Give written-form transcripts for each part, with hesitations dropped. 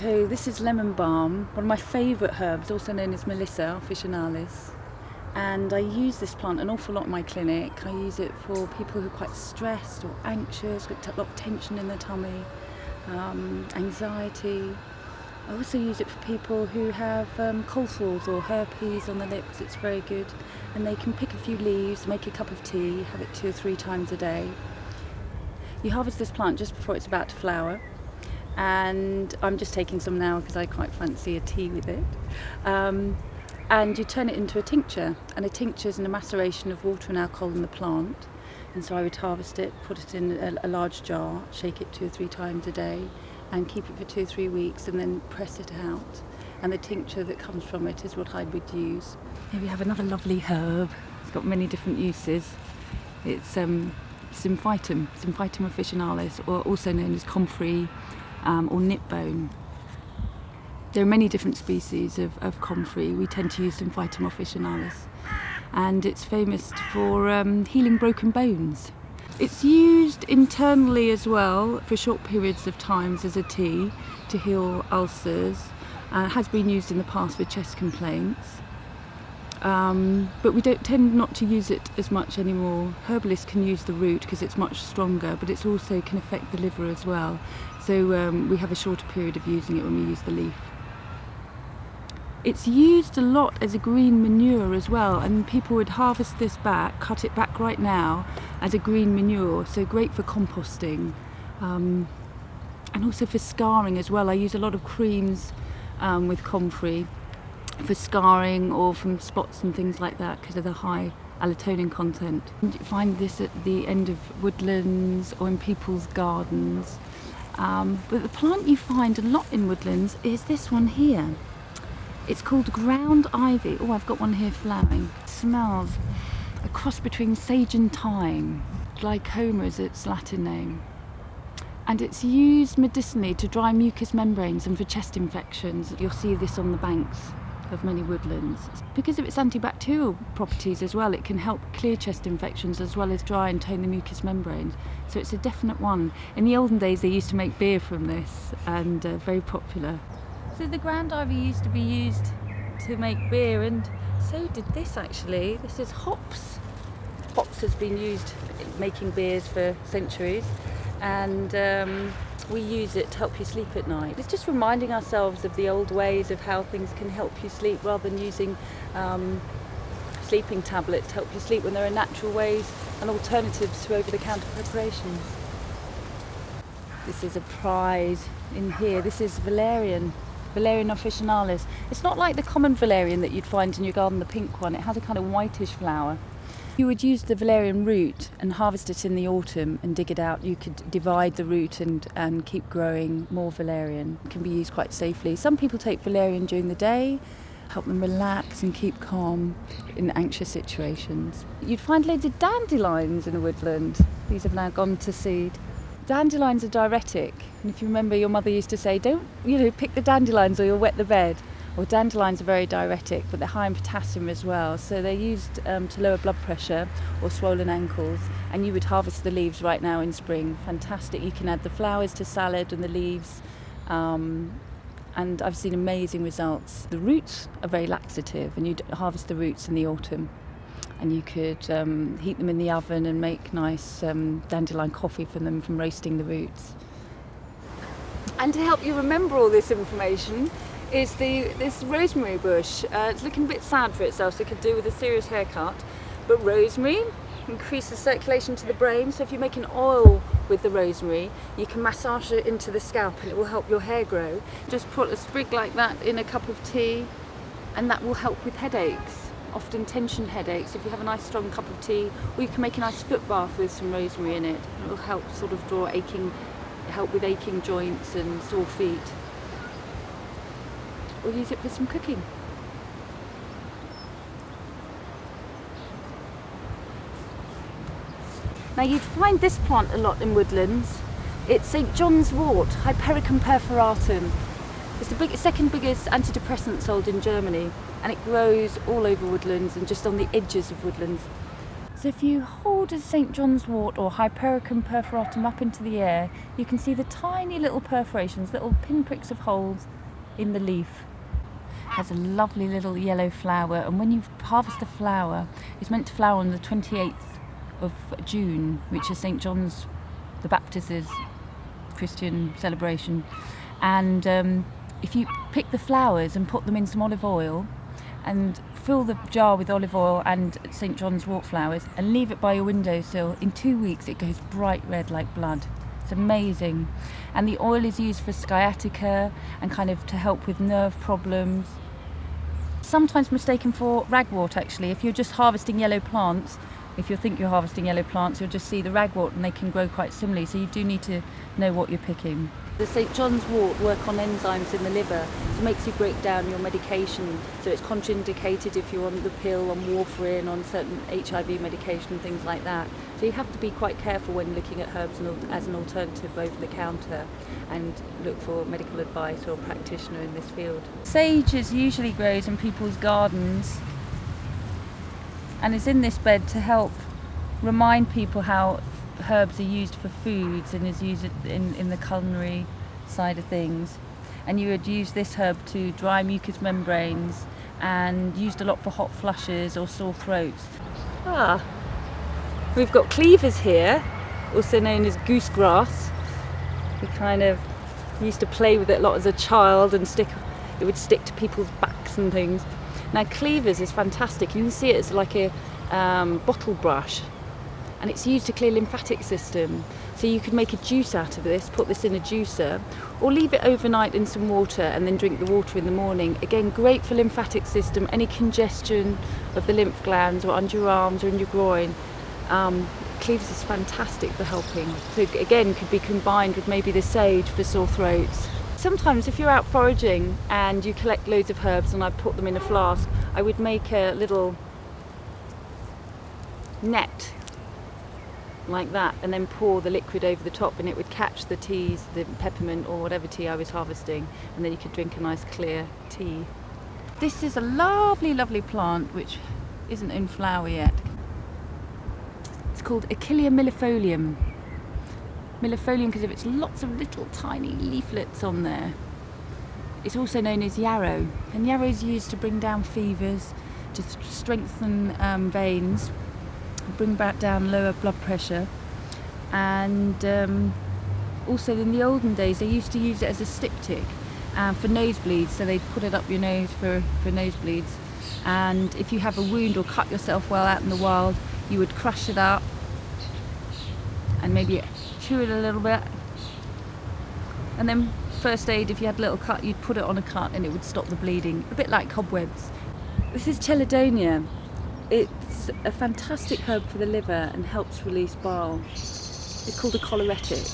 So this is lemon balm, one of my favourite herbs, also known as Melissa officinalis. And I use this plant an awful lot in my clinic. I use it for people who are quite stressed or anxious, got a lot of tension in their tummy, anxiety. I also use it for people who have cold sores or herpes on the lips. It's very good. And they can pick a few leaves, make a cup of tea, have it 2 or 3 times a day. You harvest this plant just before it's about to flower. And I'm just taking some now because I quite fancy a tea with it. And you turn it into a tincture, and a tincture is a maceration of water and alcohol in the plant. And so I would harvest it, put it in a large jar, shake it 2 or 3 times a day, and keep it for 2 or 3 weeks, and then press it out. And the tincture that comes from it is what I would use. Here we have another lovely herb. It's got many different uses. It's symphytum officinalis, or also known as comfrey or nipbone. There are many different species of comfrey. We tend to use symphytum officinalis, and it's famous for healing broken bones. It's used internally as well for short periods of times as a tea to heal ulcers. It has been used in the past for chest complaints, but we don't tend not to use it as much anymore. Herbalists can use the root because it's much stronger, but it also can affect the liver as well. So we have a shorter period of using it when we use the leaf. It's used a lot as a green manure as well, and people would harvest this back, cut it back right now as a green manure, so great for composting, and also for scarring as well. I use a lot of creams with comfrey for scarring or from spots and things like that because of the high allotonin content. You find this at the end of woodlands or in people's gardens, but the plant you find a lot in woodlands is this one here. It's called ground ivy. Oh, I've got one here flowering. It smells a cross between sage and thyme. Glycoma is its Latin name. And it's used medicinally to dry mucous membranes and for chest infections. You'll see this on the banks of many woodlands. Because of its antibacterial properties as well, it can help clear chest infections as well as dry and tone the mucous membranes. So it's a definite one. In the olden days, they used to make beer from this, and very popular. So the ground ivy used to be used to make beer, and so did this actually. This is hops. Hops has been used in making beers for centuries, and we use it to help you sleep at night. It's just reminding ourselves of the old ways of how things can help you sleep, rather than using sleeping tablets to help you sleep, when there are natural ways and alternatives to over-the-counter preparations. This is a prize in here. This is valerian officinalis. It's not like the common valerian that you'd find in your garden, the pink one. It has a kind of whitish flower. You would use the valerian root and harvest it in the autumn and dig it out. You could divide the root and keep growing more valerian. It can be used quite safely. Some people take valerian during the day, help them relax and keep calm in anxious situations. You'd find loads of dandelions in a woodland. These have now gone to seed. Dandelions are diuretic, and if you remember, your mother used to say, don't, pick the dandelions or you'll wet the bed. Well, dandelions are very diuretic, but they're high in potassium as well, so they're used to lower blood pressure or swollen ankles, and you would harvest the leaves right now in spring. Fantastic. You can add the flowers to salad and the leaves, and I've seen amazing results. The roots are very laxative, and you'd harvest the roots in the autumn. And you could heat them in the oven and make nice dandelion coffee from them from roasting the roots. And to help you remember all this information is this rosemary bush. It's looking a bit sad for itself, so it could do with a serious haircut. But rosemary increases circulation to the brain, so if you make an oil with the rosemary, you can massage it into the scalp and it will help your hair grow. Just put a sprig like that in a cup of tea, and that will help with headaches. Often tension headaches, if you have a nice strong cup of tea, or you can make a nice foot bath with some rosemary in it. It will help sort of help with aching joints and sore feet. Or use it for some cooking. Now you'd find this plant a lot in woodlands. It's St. John's wort, Hypericum perforatum. It's the second biggest antidepressant sold in Germany, and it grows all over woodlands and just on the edges of woodlands. So if you hold a St. John's wort or Hypericum perforatum up into the air, you can see the tiny little perforations, little pinpricks of holes in the leaf. It has a lovely little yellow flower, and when you harvest the flower, it's meant to flower on the 28th of June, which is St. John's the Baptist's Christian celebration. And if you pick the flowers and put them in some olive oil and fill the jar with olive oil and St. John's wort flowers and leave it by your windowsill, in 2 weeks it goes bright red like blood. It's amazing. And the oil is used for sciatica and kind of to help with nerve problems. Sometimes mistaken for ragwort actually. If you're just harvesting yellow plants, if you think you're harvesting yellow plants, you'll just see the ragwort and they can grow quite similarly, so you do need to know what you're picking. The St. John's wort work on enzymes in the liver, so it makes you break down your medication, so it's contraindicated if you're on the pill, on warfarin, on certain HIV medication, things like that. So you have to be quite careful when looking at herbs as an alternative over the counter, and look for medical advice or a practitioner in this field. Sage usually grows in people's gardens and is in this bed to help remind people how herbs are used for foods and is used in the culinary side of things. And you would use this herb to dry mucous membranes and used a lot for hot flushes or sore throats. We've got cleavers here, also known as goosegrass. We kind of used to play with it a lot as a child, and it would stick to people's backs and things. Now cleavers is fantastic. You can see it as like a bottle brush, and it's used to clear lymphatic system. So you could make a juice out of this, put this in a juicer, or leave it overnight in some water and then drink the water in the morning. Again, great for lymphatic system, any congestion of the lymph glands or under your arms or in your groin. Cleavers is fantastic for helping. So again, could be combined with maybe the sage for sore throats. Sometimes if you're out foraging and you collect loads of herbs and I put them in a flask, I would make a little net like that and then pour the liquid over the top, and it would catch the teas, the peppermint or whatever tea I was harvesting, and then you could drink a nice clear tea. This is a lovely, lovely plant which isn't in flower yet. It's called Achillea millefolium. Millefolium because of its lots of little tiny leaflets on there. It's also known as yarrow, and yarrow is used to bring down fevers, to strengthen veins, bring back down lower blood pressure, and also in the olden days they used to use it as a styptic for nosebleeds, so they'd put it up your nose for nosebleeds. And if you have a wound or cut yourself well out in the wild, you would crush it up and maybe chew it a little bit, and then first aid, if you had a little cut, you'd put it on a cut and it would stop the bleeding, a bit like cobwebs. This is Chelidonia. It's a fantastic herb for the liver and helps release bile. It's called a choleretic.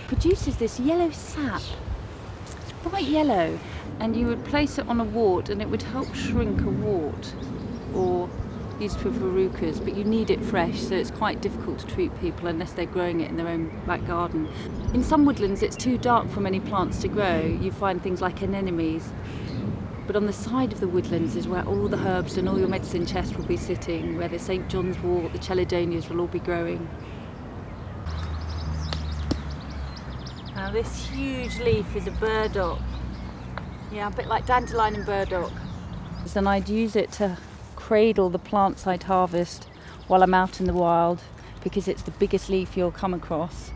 Produces this yellow sap. It's bright yellow, and you would place it on a wart and it would help shrink a wart, or used for verrucas, but you need it fresh, so it's quite difficult to treat people unless they're growing it in their own back garden. In some woodlands it's too dark for many plants to grow. You find things like anemones, but on the side of the woodlands is where all the herbs and all your medicine chest will be sitting, where the St. John's wort, the Chelidonias will all be growing. Now this huge leaf is a burdock. Yeah, a bit like dandelion and burdock. And I'd use it to cradle the plants I'd harvest while I'm out in the wild, because it's the biggest leaf you'll come across.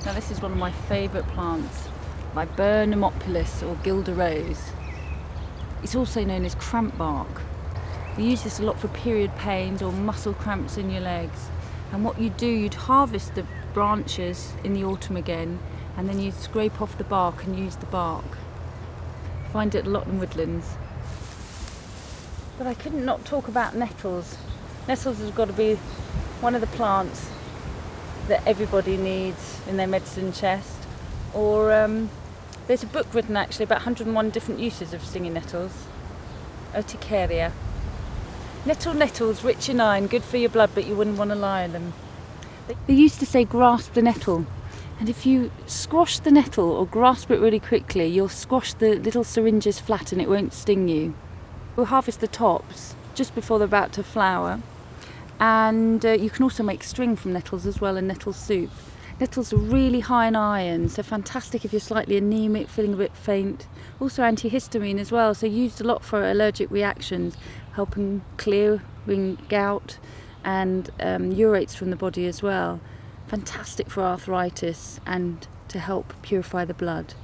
Now this is one of my favourite plants, Viburnumopulus or Gilda rose. It's also known as cramp bark. We use this a lot for period pains or muscle cramps in your legs. And what you do, you'd harvest the branches in the autumn again, and then you'd scrape off the bark and use the bark. Find it a lot in woodlands. But I couldn't not talk about nettles. Nettles has got to be one of the plants that everybody needs in their medicine chest. Or there's a book written actually about 101 different uses of stinging nettles. Urticaria. Nettles, rich in iron, good for your blood, but you wouldn't want to lie on them. They used to say grasp the nettle. And if you squash the nettle or grasp it really quickly, you'll squash the little syringes flat and it won't sting you. We'll harvest the tops just before they're about to flower, and you can also make string from nettles as well, and nettle soup. Nettles are really high in iron, so fantastic if you're slightly anemic, feeling a bit faint. Also antihistamine as well, so used a lot for allergic reactions, helping clearing gout and urates from the body as well. Fantastic for arthritis and to help purify the blood.